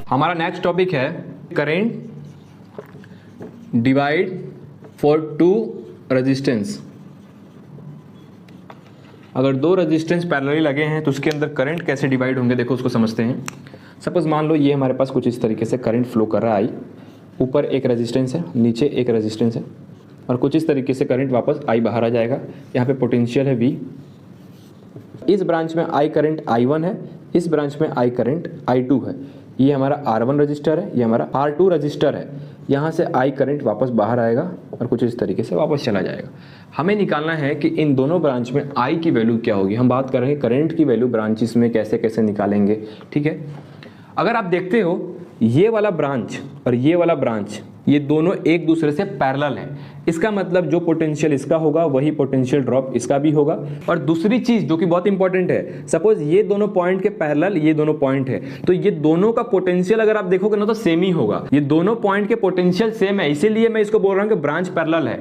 हमारा next topic है current divide for two resistance. अगर दो रेजिस्टेंस पैरेलली लगे हैं तो उसके अंदर करंट कैसे डिवाइड होंगे, देखो उसको समझते हैं। सपोज मान लो ये हमारे पास कुछ इस तरीके से करंट फ्लो कर रहा है, आई ऊपर एक रेजिस्टेंस है, नीचे एक रेजिस्टेंस है, और कुछ इस तरीके से करंट वापस आई बाहर आ जाएगा। यहाँ पे पोटेंशियल है वी, इस ब्रांच में आई करंट I1 है, इस ब्रांच में आई करंट I2 है। ये हमारा R1 रजिस्टर है, ये हमारा R2 रजिस्टर है। यहाँ से आई करंट वापस बाहर आएगा और कुछ इस तरीके से वापस चला जाएगा। हमें निकालना है कि इन दोनों ब्रांच में आई की वैल्यू क्या होगी। हम बात करेंगे करंट की वैल्यू ब्रांचेस में कैसे कैसे निकालेंगे, ठीक है। अगर आप देखते हो ये वाला ब्रांच और ये वाला ब्रांच, ये दोनों एक दूसरे से पैरेलल है। इसका मतलब जो पोटेंशियल इसका होगा वही पोटेंशियल ड्रॉप इसका भी होगा। और दूसरी चीज जो कि बहुत इंपॉर्टेंट है, सपोज ये दोनों पॉइंट के पैरेलल ये दोनों पॉइंट है, तो ये दोनों का पोटेंशियल अगर आप देखोगे ना तो सेम ही होगा। ये दोनों पॉइंट के पोटेंशियल सेम है, इसीलिए मैं इसको बोल रहा हूं कि ब्रांच पैरेलल है।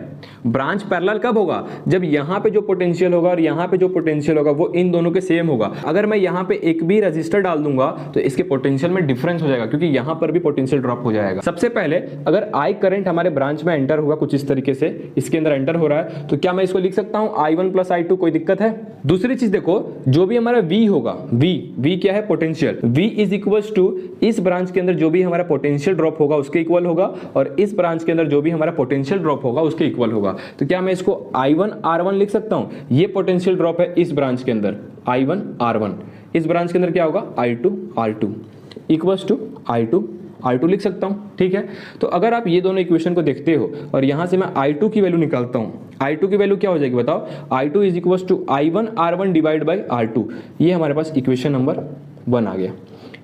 ब्रांच पैरेलल कब होगा? जब यहाँ पे जो पोटेंशियल होगा और यहाँ पे जो पोटेंशियल होगा वो इन दोनों के सेम होगा। अगर मैं यहाँ पे एक भी रजिस्टर डाल दूंगा तो इसके पोटेंशियल में डिफरेंस हो जाएगा, क्योंकि यहाँ पर भी पोटेंशियल ड्रॉप हो जाएगा। सबसे पहले अगर आई करंट हमारे ब्रांच में एंटर होगा कुछ इस तरीके से, इसके अंदर एंटर हो रहा है, तो क्या मैं इसको लिख सकता हूं I1 प्लस I2, कोई दिक्कत है? दूसरी चीज देखो, जो भी हमारा V होगा, V क्या है? Potential. V is equals to इस ब्रांच के अंदर जो भी हमारा पोटेंशियल ड्रॉप होगा उसके इक्वल होगा, और इस ब्रांच के अंदर जो भी हमारा पोटेंशियल ड्रॉप होगा उसके इक्वल होगा। तो क्या मैं इसको I1 R1 लिख सकता हूं? ये पोटेंशियल ड्रॉप है इस ब्रांच के अंदर I1 R1, इस ब्रांच के अंदर क्या होगा? I2 R2 equals to I2 लिख सकता हूं, ठीक है। तो अगर आप ये दोनों इक्वेशन को देखते हो और यहां से मैं I2 की वैल्यू निकालता हूं, I2 की वैल्यू क्या हो जाएगी बताओ? I2 is equals to I1 R1 divide by R2। ये हमारे पास इक्वेशन नंबर 1 आ गया।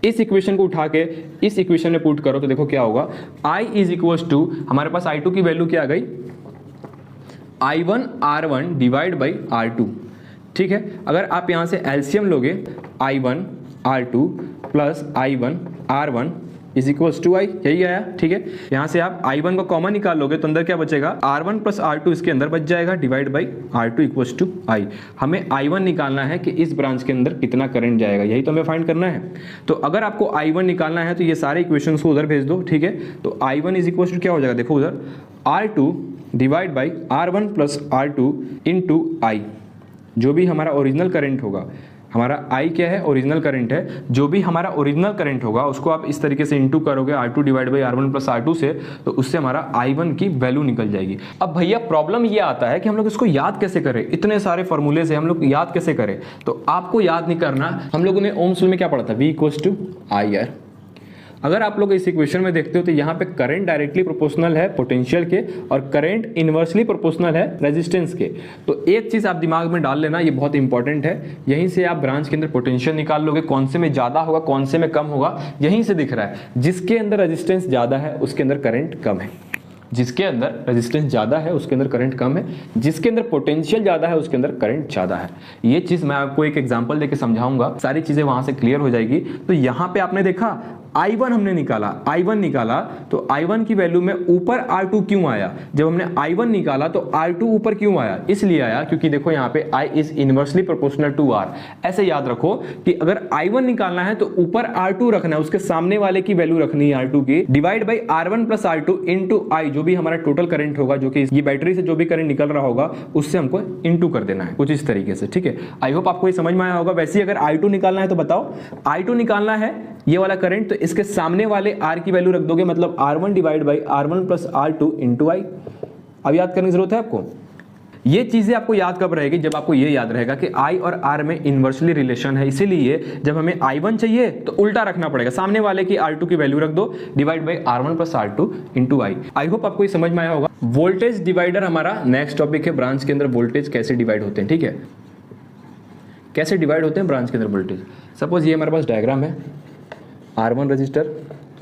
इस इक्वेशन को उठा के इस इक्वेशन में पुट करो तो देखो क्या होगा। I इज इक्वल्स टू हमारे पास I2 की वैल्यू क्या आ गई? I1 R1 divide by R2, ठीक है। अगर आप यहां से एलसीएम लोगे, I1 R2 plus I1 R1 is equals to I, यही आया, ठीक है। यहां से आप I1 को कॉमन निकाल लोगे तो अंदर क्या बचेगा? R1 प्लस R2 इसके अंदर बच जाएगा divide by R2 equals to I. हमें I1 निकालना है कि इस ब्रांच के अंदर कितना करंट जाएगा, यही तो हमें फाइंड करना है। तो अगर आपको I1 निकालना है तो ये सारे इक्वेशंस को उधर भेज दो, ठीक है। तो I1 इज इक्वल्स टू क्या हो जाएगा, देखो उधर R2 divide by R1 plus R2 into I. जो भी हमारा ओरिजिनल करंट होगा, हमारा I क्या है? ओरिजिनल करंट है। जो भी हमारा ओरिजिनल करंट होगा उसको आप इस तरीके से इंटू करोगे R2 divide by R1 plus R2 से, तो उससे हमारा I1 की वैल्यू निकल जाएगी। अब भैया प्रॉब्लम ये आता है कि हम लोग इसको याद कैसे करें? इतने सारे फॉर्मूले से हम लोग याद कैसे करें? तो आपको याद नहीं करना। हम लोगों ने ओम्स लॉ में क्या पढ़ा था? V equals to IR। अगर आप लोग इस इक्वेशन में देखते हो तो यहाँ पे करंट डायरेक्टली प्रोपोर्शनल है पोटेंशियल के और करंट इनवर्सली प्रोपोर्शनल है रेजिस्टेंस के। तो एक चीज आप दिमाग में डाल लेना, ये बहुत इंपॉर्टेंट है। यहीं से आप ब्रांच के अंदर पोटेंशियल निकाल लोगे, कौन से में ज्यादा होगा कौन से में कम होगा, यहीं से दिख रहा है। जिसके अंदर रेजिस्टेंस ज्यादा है उसके अंदर करंट कम है, जिसके अंदर रेजिस्टेंस ज़्यादा है उसके अंदर करंट कम है, जिसके अंदर पोटेंशियल ज़्यादा है उसके अंदर करंट ज़्यादा है। ये चीज़ मैं आपको एक एग्जांपल देके समझाऊंगा, सारी चीज़ें वहां से क्लियर हो जाएगी। तो यहाँ पे आपने देखा I1 हमने निकाला, I1 निकाला तो I1 की वैल्यू में ऊपर R2 क्यों आया? जब हमने I1 निकाला तो R2 ऊपर क्यों आया? इसलिए आया क्योंकि देखो यहाँ पे I is inversely proportional to R। ऐसे याद रखो कि अगर I1 निकालना है तो ऊपर R2 रखना है, उसके सामने वाले की वैल्यू रखनी है R2 की, divide by R1 plus R2 into I, जो भी हमारा टोटल करंट होगा, जो कि ये बैटरी से जो भी करंट निकल रहा होगा उससे हमको इंटू कर देना है कुछ इस तरीके से, ठीक है। आई होप आपको ये समझ में आया होगा। वैसे ही अगर I2 निकालना है तो बताओ, I2 निकालना है ये वाला करंट, तो इसके सामने वाले R की वैल्यू रख दोगे, मतलब R1 divide by R1 plus R2 into I. अब याद करने की जरूरत है आपको। ये चीजें आपको याद कब रहेगी? जब आपको ये याद रहेगा कि I और R में इनवर्सली रिलेशन है, इसीलिए जब हमें I1 चाहिए तो उल्टा रखना पड़ेगा, सामने वाले की R2 की वैल्यू रख दो divide by R1 plus R2 into I. I hope आपको ये समझ में आया होगा। वोल्टेज डिवाइडर हमारा नेक्स्ट टॉपिक है। ब्रांच के अंदर वोल्टेज कैसे डिवाइड होते हैं, ठीक है। कैसे डिवाइड होते हैं ब्रांच के अंदर वोल्टेज? सपोज ये हमारे पास डायग्राम है, R1 रजिस्टर,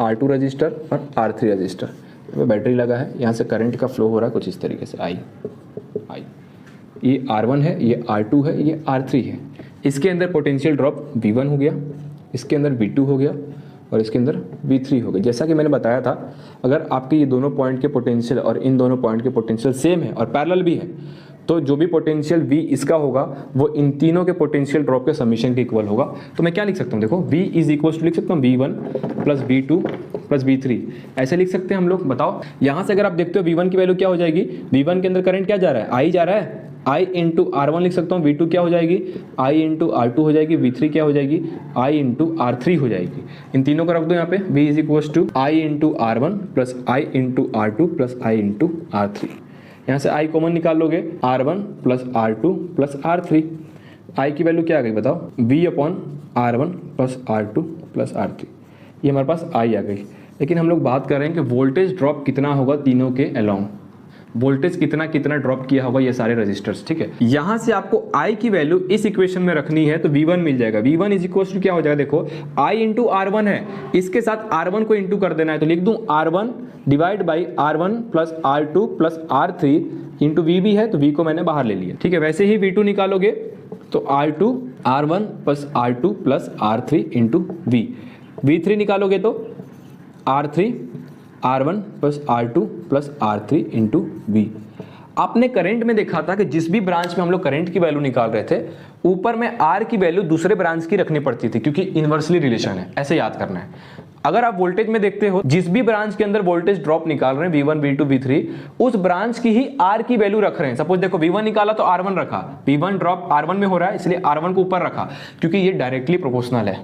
R2 रजिस्टर और R3 रजिस्टर में बैटरी लगा है। यहाँ से करंट का फ्लो हो रहा है कुछ इस तरीके से I। ये R1 है, ये R2 है, ये R3 है। इसके अंदर पोटेंशियल ड्रॉप V1 हो गया, इसके अंदर V2 हो गया और इसके अंदर V3 हो गया। जैसा कि मैंने बताया था, अगर आपके ये दोनों पॉइंट के पोटेंशियल और इन दोनों पॉइंट के पोटेंशियल सेम है और पैरेलल भी है तो जो भी पोटेंशियल V इसका होगा वो इन तीनों के पोटेंशियल ड्रॉप के समीशन के इक्वल होगा। तो मैं क्या लिख सकता हूँ, देखो V इज इक्वल टू लिख सकता हूँ V1 plus V2 plus V3, ऐसे लिख सकते हैं हम लोग। बताओ यहाँ से अगर आप देखते हो V1 की वैल्यू क्या हो जाएगी, V1 के अंदर करंट क्या जा रहा है, I जा रहा है, I इंटू R1 लिख सकता हूँ, V2 क्या हो जाएगी, I इंटू R2 हो जाएगी, V3 क्या हो जाएगी, I इंटू R3 हो जाएगी। इन तीनों को रख दो यहाँ पे, V is equal to I into R1 plus I into R2 plus I into R3। यहाँ से I कॉमन निकाल लोगे, R1 plus R2 plus R3, I की वैल्यू क्या आ गई बताओ, V upon R1 plus R2 plus R3, ये हमारे पास I आ गई। लेकिन हम लोग बात कर रहे हैं कि वोल्टेज ड्रॉप कितना होगा तीनों के अलोंग, वोल्टेज कितना कितना ड्रॉप किया होगा ये सारे रजिस्टर्स, ठीक है। यहां से आपको I की वैल्यू इस इक्वेशन में रखनी है तो V1 मिल जाएगा। V1 इज इक्वल टू क्या हो जाएगा, देखो I इंटू R1 है, इसके साथ R1 को इंटू कर देना है, तो लिख दूं R1 divide by R1 plus R2 plus R3 into V भी है तो V को मैंने बाहर ले लिया, ठीक है। वैसे ही V2 निकालोगे तो R2 R1 plus R2 plus R3 into V, V3 निकालोगे तो R3 R1 plus R2 plus R3 into V। आपने करंट में देखा था कि जिस भी ब्रांच में हम लोग करंट की वैल्यू निकाल रहे थे ऊपर में R की वैल्यू दूसरे ब्रांच की रखनी पड़ती थी, क्योंकि इन्वर्सली रिलेशन है, ऐसे याद करना है। अगर आप वोल्टेज में देखते हो जिस भी ब्रांच के अंदर वोल्टेज ड्रॉप निकाल रहे हैं V1 V2 V3 उस ब्रांच की ही R की वैल्यू रख रहे हैं। सपोज देखो V1 निकाला तो R1 रखा, V1 ड्रॉप R1 में हो रहा है इसलिए R1 को ऊपर रखा, क्योंकि ये डायरेक्टली प्रोपोर्शनल है,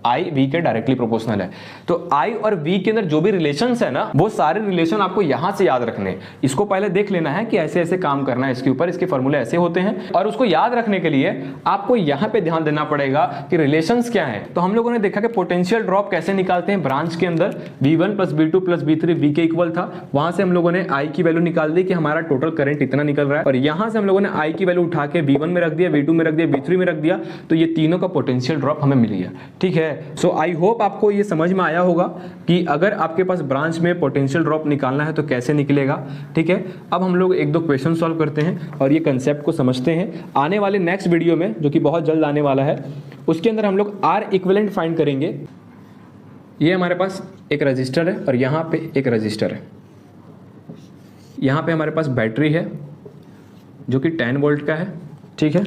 I V के डायरेक्टली प्रोपोर्शनल है। तो I और V के अंदर जो भी रिलेशंस है ना वो सारे रिलेशन आपको यहां से याद रखने, इसको पहले देख लेना है कि ऐसे ऐसे काम करना है इसके ऊपर, इसके फॉर्मूले ऐसे होते हैं, और उसको याद रखने के लिए आपको यहां पे ध्यान देना पड़ेगा कि रिलेशंस क्या है। तो हम लोगों ने देखा कि पोटेंशियल ड्रॉप कैसे निकालते हैं ब्रांच के अंदर, V1 plus V2 plus V3 V के इक्वल था, वहां से हम लोगों ने I की वैल्यू निकाल दी कि हमारा टोटल करंट इतना निकल रहा है, और यहां से हम लोगों ने I की वैल्यू उठा के V1 में रख दिया, V2 में रख दिया, V3 में रख दिया, तो ये तीनों का पोटेंशियल ड्रॉप हमें मिल गया, ठीक है। सो आई होप आपको ये समझ में आया होगा कि अगर आपके पास ब्रांच में पोटेंशियल ड्रॉप निकालना है तो कैसे निकलेगा, ठीक है। अब हम लोग एक दो क्वेश्चन सॉल्व करते हैं और ये कंसेप्ट को समझते हैं। आने वाले नेक्स्ट वीडियो में जो कि बहुत जल्द आने वाला है उसके अंदर हम लोग R इक्विवेलेंट फाइंड करेंगे। ये हमारे पास एक रजिस्टर है और यहाँ पे एक रजिस्टर है, यहाँ पे हमारे पास बैटरी है जो कि 10 वोल्ट का है, ठीक है।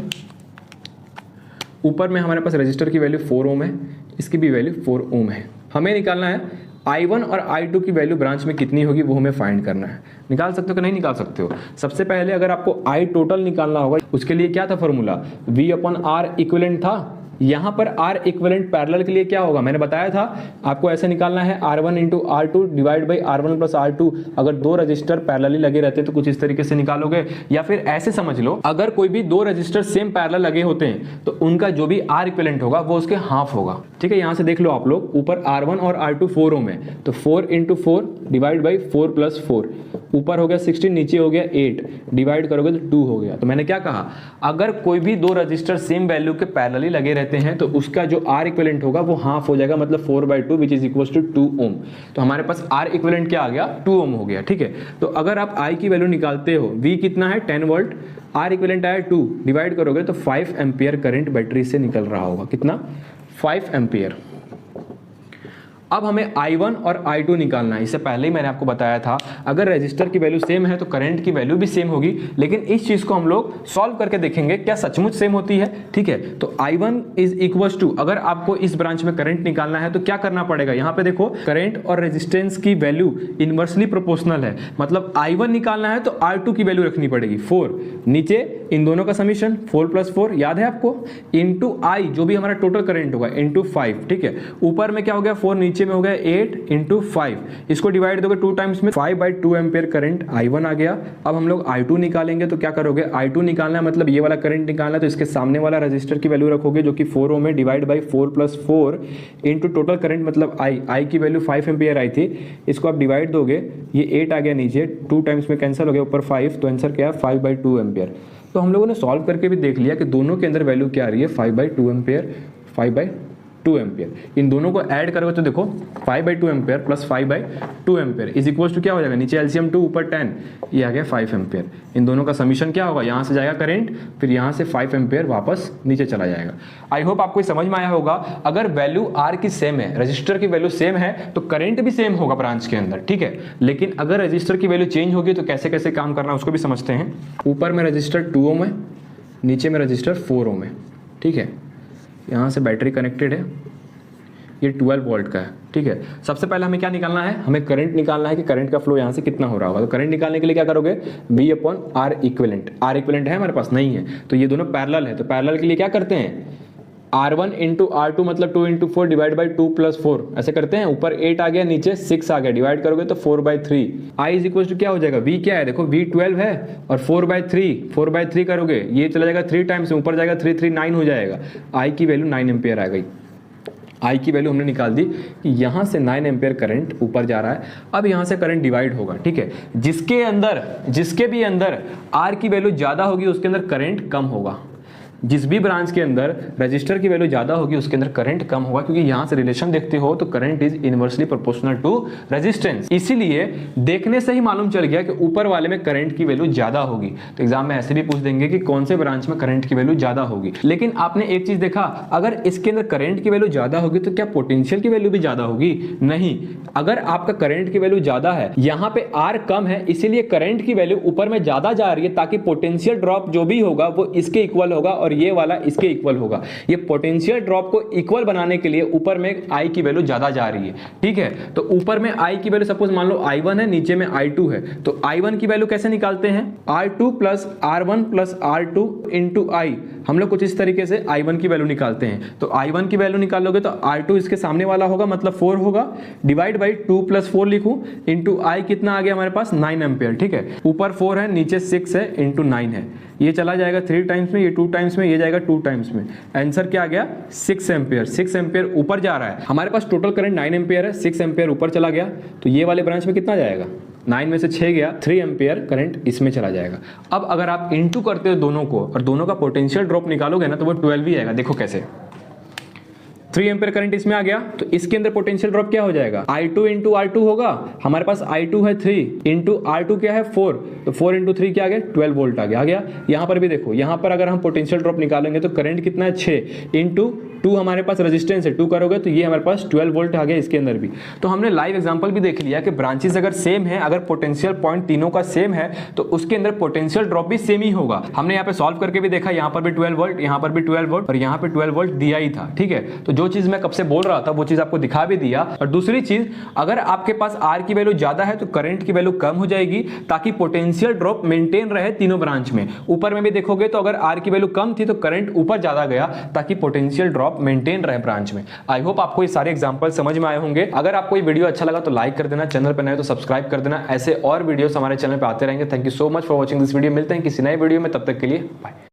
ऊपर में हमारे पास रजिस्टर की वैल्यू 4 ओम है, इसकी भी वैल्यू 4 ओम है। हमें निकालना है I1 और I2 की वैल्यू ब्रांच में कितनी होगी वो हमें फाइंड करना है। निकाल सकते हो कि नहीं निकाल सकते हो। सबसे पहले अगर आपको I टोटल निकालना होगा उसके लिए क्या था formula, V upon R equivalent था। यहाँ पर R इक्विवेलेंट पैरेलल के लिए क्या होगा मैंने बताया था आपको, ऐसे निकालना है R1 into R2 divide by R1 plus R2। अगर दो रजिस्टर पैरेलली लगे रहते तो कुछ इस तरीके से निकालोगे, या फिर ऐसे समझ लो अगर कोई भी दो रजिस्टर सेम पैरेलल लगे होते हैं तो उनका जो भी R इक्विवेलेंट होगा वो उसके हाफ होगा, ठीक है। यहाँ से देख लो आप लोग, ऊपर R1 और R2 4 ओम है तो 4 इंटू 4 डिवाइड बाई 4 प्लस 4, ऊपर हो गया 16 नीचे हो गया 8, डिवाइड करोगे तो 2 हो गया। तो मैंने क्या कहा, अगर कोई भी दो रजिस्टर सेम वैल्यू के पैरेलली लगे रहते हैं तो उसका जो R इक्विवेलेंट होगा वो हाफ हो जाएगा, मतलब 4/2 विच इज इक्वल टू 2 ओम। तो हमारे पास R इक्विवेलेंट क्या आ गया, 2 ओम हो गया, ठीक है। तो अगर आप I की वैल्यू निकालते हो, V कितना है 10 वोल्ट, R इक्विवेलेंट आया 2, डिवाइड करोगे तो 5 एम्पियर करंट बैटरी से निकल रहा होगा, कितना 5 एम्पियर। अब हमें I1 और I2 निकालना है। इससे पहले ही मैंने आपको बताया था अगर रजिस्टर की वैल्यू सेम है तो करंट की वैल्यू भी सेम होगी, लेकिन इस चीज को हम लोग सॉल्व करके देखेंगे क्या सचमुच सेम होती है, ठीक है। तो I1 इज इक्वल टू, अगर आपको इस ब्रांच में करंट निकालना है तो क्या करना पड़ेगा, यहाँ पे देखो करंट और रेजिस्टेंस की वैल्यू इनवर्सली प्रोपोर्शनल है, मतलब I1 निकालना है तो R2 की वैल्यू रखनी पड़ेगी 4, नीचे इन दोनों का समीशन 4 प्लस 4 याद है आपको, इंटू I जो भी हमारा टोटल करंट होगा इंटू 5, ठीक है। ऊपर में क्या हो गया 4, नीचे में हो गया 8 इंटू 5, इसको डिवाइड दोगे 2 टाइम्स में 5/2 एम्पियर करंट I1 आ गया। अब हम लोग I2 निकालेंगे तो क्या करोगे, I2 निकालना है मतलब ये वाला करंट निकालना है तो इसके सामने वाला रजिस्टर की वैल्यू रखोगे जो कि 4 ओम है, divide by 4 plus 4 into total current मतलब I की वैल्यू 5 एम्पियर आई थी, इसको आप डिवाइड दोगे ये 8 आ गया नीचे, 2 टाइम्स में कैंसिल हो गया, ऊपर 5, तो आंसर क्या है 5/2 एम्पियर। तो हम लोगों ने सॉल्व करके भी देख लिया कि दोनों के अंदर वैल्यू क्या आ रही है 5/2 एम्पियर, 5/2 2 एम्पियर। इन दोनों को ऐड करोगे तो देखो 5/2 ampere plus 5/2 ampere is equal to क्या हो जाएगा, नीचे एलसीएम 2 ऊपर 10, ये आ गया 5 एम्पियर। इन दोनों का समीशन क्या होगा, यहाँ से जाएगा करंट, फिर यहाँ से 5 एम्पियर वापस नीचे चला जाएगा। आई होप आपको समझ में आया होगा। अगर वैल्यू आर की सेम है, रजिस्टर की वैल्यू सेम है, तो करंट भी सेम होगा ब्रांच के अंदर, ठीक है। लेकिन अगर रजिस्टर की वैल्यू चेंज होगी तो कैसे कैसे काम करना है उसको भी समझते हैं। ऊपर में रजिस्टर 2 ओम है, नीचे में रजिस्टर 4 ओम है, ठीक है। यहाँ से बैटरी कनेक्टेड है, ये 12 वोल्ट का है, ठीक है। सबसे पहले हमें क्या निकालना है, हमें करंट निकालना है कि करंट का फ्लो यहाँ से कितना हो रहा होगा। तो करंट निकालने के लिए क्या करोगे, V/R इक्विवेलेंट। R इक्विवेलेंट है हमारे पास, नहीं है, तो ये दोनों पैरेलल है। तो पैरेलल के लिए क्या करते हैं, R1 × R2 मतलब 2 × 4 डिवाइड बाई 2 + 4 ऐसे करते हैं। ऊपर 8 आ गया, नीचे 6 आ गया, डिवाइड करोगे तो 4/3। I इज इक्वल टू क्या हो जाएगा, V क्या है देखो, V 12 है और 4/3 करोगे, ये चला जाएगा 3 टाइम्स, ऊपर जाएगा 3 3 9 हो जाएगा। I की वैल्यू 9 एम्पियर आ गई। I की वैल्यू हमने निकाल दी कि यहाँ से 9 एम्पियर करंट ऊपर जा रहा है। अब यहाँ से करंट डिवाइड होगा, ठीक है। जिसके भी अंदर R की वैल्यू ज़्यादा होगी उसके अंदर करंट कम होगा। जिस भी ब्रांच के अंदर रजिस्टर की वैल्यू ज़्यादा होगी उसके अंदर करंट कम होगा, क्योंकि यहाँ से रिलेशन देखते हो तो current is inversely proportional to resistance. इसीलिए देखने से ही मालूम चल गया कि ऊपर वाले में करंट की वैल्यू ज़्यादा होगी। तो एग्जाम में ऐसे भी पूछ देंगे कि कौन से ब्रांच में करंट की वैल्यू ज़्यादा होगी। लेकिन आपने एक चीज़ देखा, अगर इसके अंदर करंट की वैल्यू ज़्यादा होगी तो क्या पोटेंशियल की वैल्यू भी ज़्यादा होगी? नहीं। अगर आपका करंट की वैल्यू ज़्यादा है, यहाँ पे आर कम है, इसीलिए करंट की वैल्यू ऊपर में ज़्यादा जा रही है, ताकि पोटेंशियल ड्रॉप जो भी होगा वो इसके इक्वल होगा और ये वाला इसके इक्वल होगा। ये पोटेंशियल ड्रॉप को इक्वल बनाने के लिए ऊपर में आई की वैल्यू ज्यादा जा रही है, ठीक है। तो ऊपर में आई की वैल्यू सपोज मान लो I1 है, नीचे में I2 है, तो I1 की वैल्यू कैसे निकालते हैं, R2 + R1 + R2 × I। हम लोग कुछ इस तरीके से I1 की वैल्यू निकालते हैं। तो I1 की वैल्यू निकालोगे तो R2 इसके सामने वाला होगा, मतलब 4 होगा, डिवाइड बाई 2 + 4 लिखूं, इंटू I कितना आ गया हमारे पास 9 एम्पियर, ठीक है। ऊपर 4 है, नीचे 6 है, इंटू 9 है, ये चला जाएगा 3 टाइम्स में, ये 2 टाइम्स में, ये जाएगा 2 टाइम्स में। आंसर क्या आ गया, 6 एम्पियर। 6 एम्पियर ऊपर जा रहा है। हमारे पास टोटल करंट 9 एम्पियर है, 6 एम्पियर ऊपर चला गया, तो ये वाले ब्रांच में कितना जाएगा, 9 में से 6 गया, 3 एम्पियर करंट इसमें चला जाएगा। अब अगर आप इंटू करते हो दोनों को और दोनों का पोटेंशियल ड्रॉप निकालोगे ना, तो वो 12 ही आएगा। देखो कैसे, 3 एम्पियर करंट इसमें आ गया, तो इसके अंदर पोटेंशियल ड्रॉप क्या हो जाएगा, I2 × R2 होगा। हमारे पास I2 है 3, इंटू R2 क्या है 4, तो 4 × 3 क्या आ गया, 12 वोल्ट आ गया। यहाँ पर भी देखो, यहाँ पर अगर हम पोटेंशियल ड्रॉप निकालेंगे तो करंट कितना है 6, इंटू 2 हमारे पास रेजिस्टेंस है, 2 करोगे तो ये हमारे पास 12 वोल्ट आ गया इसके अंदर भी। तो हमने लाइव एग्जांपल भी देख लिया कि ब्रांचेस अगर सेम है, अगर पोटेंशियल पॉइंट तीनों का सेम है, तो उसके अंदर पोटेंशियल ड्रॉप भी सेम ही होगा। हमने यहाँ पे सॉल्व करके भी देखा, यहाँ पर भी 12 वोल्ट, यहाँ पर भी 12 वोल्ट और यहाँ पे 12 वोल्ट दिया ही था, ठीक है। तो जो चीज मैं कब से बोल रहा था वो चीज आपको दिखा भी दिया। और दूसरी चीज, अगर आपके पास आर की वैल्यू ज्यादा है तो करंट की वैल्यू कम हो जाएगी, ताकि पोटेंशियल ड्रॉप मेंटेन रहे तीनों ब्रांच में। ऊपर में भी देखोगे तो अगर आर की वैल्यू कम थी तो करंट ऊपर ज्यादा गया, ताकि पोटेंशियल ड्रॉप मेंटेन रहे ब्रांच में। आई होप आपको ये सारे एग्जांपल समझ में आए होंगे। अगर आपको ये वीडियो अच्छा लगा तो लाइक कर देना, चैनल पर नए तो सब्सक्राइब कर देना। ऐसे और वीडियोस हमारे चैनल पे आते रहेंगे। Thank you so much for watching this video. मिलते हैं किसी नए वीडियो में, तब तक के लिए बाय।